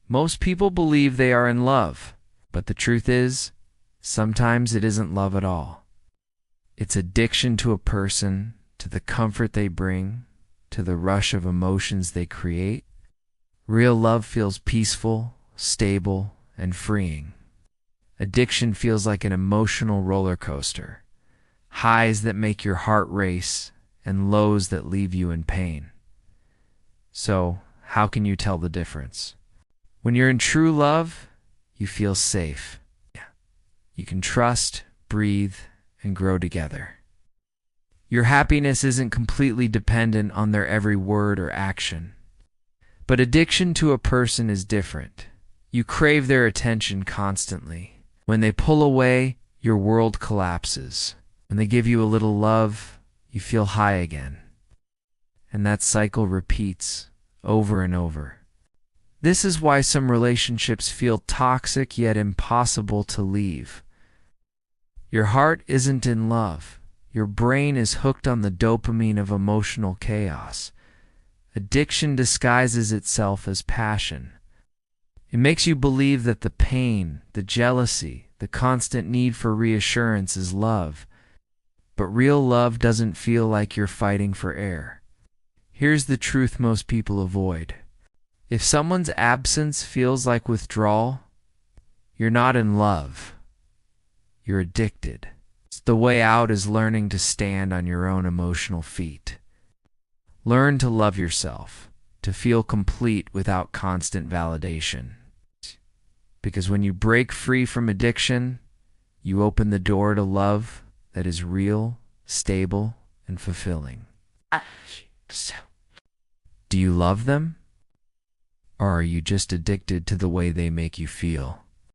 Most people believe they are in love, but the truth is, sometimes it isn't love at all. It's addiction to a person, to the comfort they bring, to the rush of emotions they create. Real love feels peaceful, stable, and freeing. Addiction feels like an emotional roller coaster, highs that make your heart race and lows that leave you in pain. So, how can you tell the difference? When you're in true love, you feel safe. You can trust, breathe, and grow together. Your happiness isn't completely dependent on their every word or action. But addiction to a person is different. You crave their attention constantly. When they pull away, your world collapses. When they give you a little love, you feel high again. And that cycle repeats over and over. This is why some relationships feel toxic yet impossible to leave. Your heart isn't in love. Your brain is hooked on the dopamine of emotional chaos. Addiction disguises itself as passion. It makes you believe that the pain, the jealousy, the constant need for reassurance is love. But real love doesn't feel like you're fighting for air. Here's the truth most people avoid. If someone's absence feels like withdrawal, you're not in love. You're addicted. The way out is learning to stand on your own emotional feet. Learn to love yourself, to feel complete without constant validation. Because when you break free from addiction, you open the door to love that is real, stable, and fulfilling. Do you love them? Or are you just addicted to the way they make you feel?